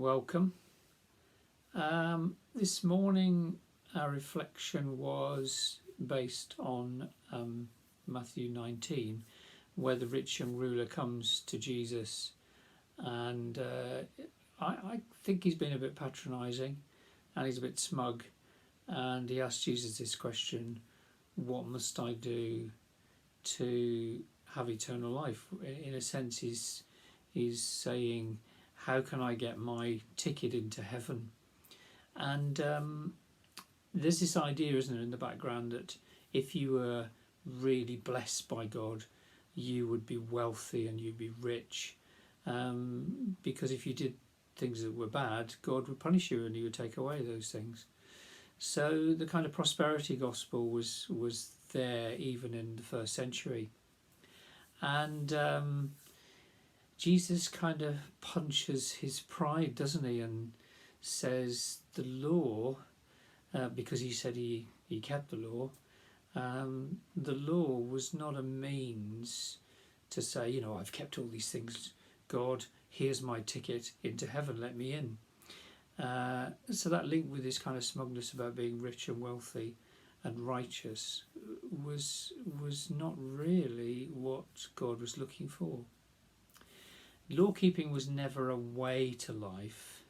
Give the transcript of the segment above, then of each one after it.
welcome. This morning our reflection was based on Matthew 19, where the rich young ruler comes to Jesus, and I think he's been a bit patronising and he's a bit smug, and he asks Jesus this question: what must I do to have eternal life? In a sense, he's saying, how can I get my ticket into heaven? And there's this idea, isn't there, in the background, that if you were really blessed by God, you would be wealthy and you'd be rich, because if you did things that were bad, God would punish you and he would take away those things. So the kind of prosperity gospel was there even in the first century. And Jesus kind of punches his pride, doesn't he, and says the law, because he said he kept the law was not a means to say, I've kept all these things, God, here's my ticket into heaven, let me in. So that link with this kind of smugness about being rich and wealthy and righteous was not really what God was looking for. Law keeping was never a way to life.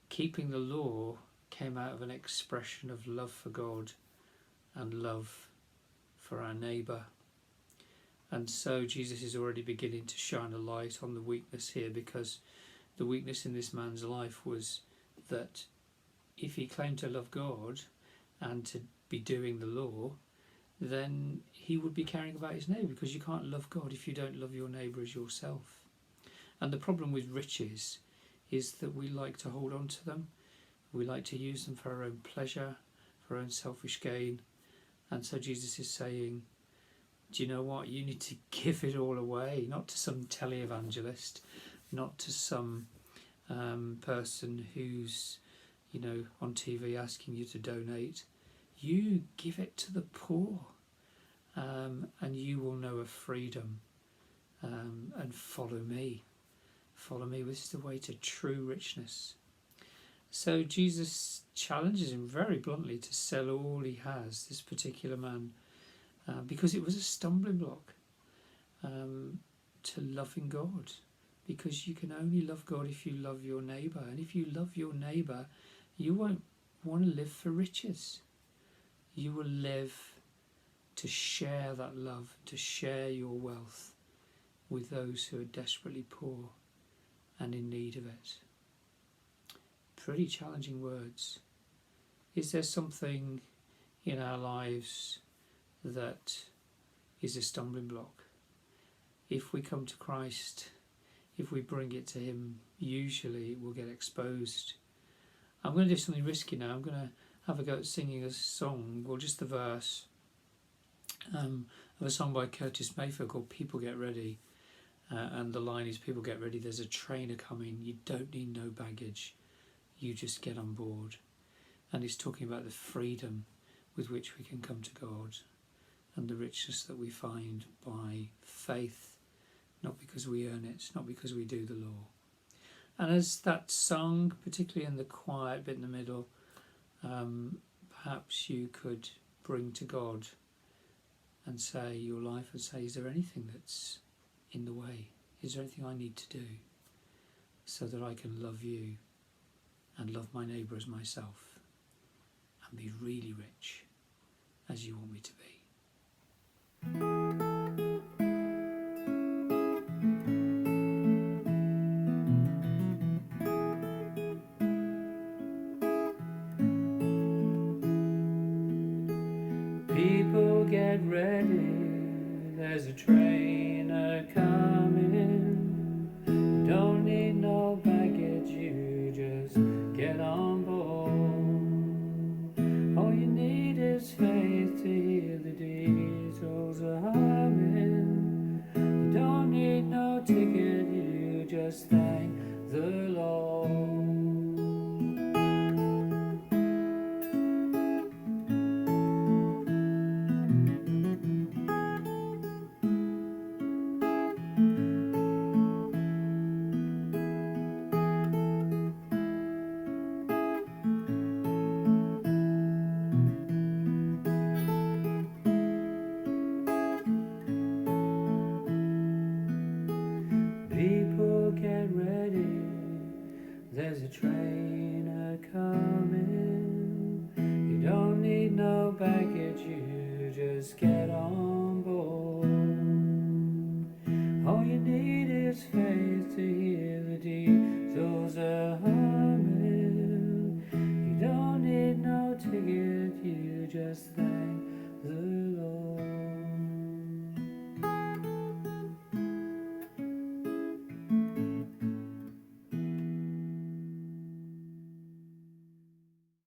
Keeping the law came out of an expression of love for God and love for our neighbour. And so Jesus is already beginning to shine a light on the weakness here, because the weakness in this man's life was that if he claimed to love God and to be doing the law, then he would be caring about his neighbour, because you can't love God if you don't love your neighbour as yourself. And the problem with riches is that we like to hold on to them. We like to use them for our own pleasure, for our own selfish gain. And so Jesus is saying, do you know what? You need to give it all away, not to some televangelist, not to some person who's, on TV asking you to donate. You give it to the poor, and you will know a freedom, and follow me. Follow me. This is the way to true richness. So Jesus challenges him very bluntly to sell all he has, this particular man, because it was a stumbling block to loving God. Because you can only love God if you love your neighbour. And if you love your neighbour, you won't want to live for riches. You will live to share that love, to share your wealth with those who are desperately poor and in need of it. Pretty challenging words. Is there something in our lives that is a stumbling block? If we come to Christ, if we bring it to him, usually it will get exposed. I'm going to do something risky now. I'm going to have a go at singing a song, well, just the verse, of a song by Curtis Mayfield called People Get Ready. And the line is, people get ready, there's a trainer coming, you don't need no baggage, you just get on board. And he's talking about the freedom with which we can come to God and the richness that we find by faith, not because we earn it, not because we do the law. And as that sung, particularly in the quiet bit in the middle, perhaps you could bring to God and say your life and say, is there anything that's in the way? Is there anything I need to do so that I can love you and love my neighbour as myself and be really rich as you want me to be? People get ready, there's a trainer coming. Don't need no baggage, you just get on board. All you need is faith to hear the train a-comin'. You don't need no baggage, you just get on board. All you need is faith to hear the diesels a-humming. You don't need no ticket, you just thank the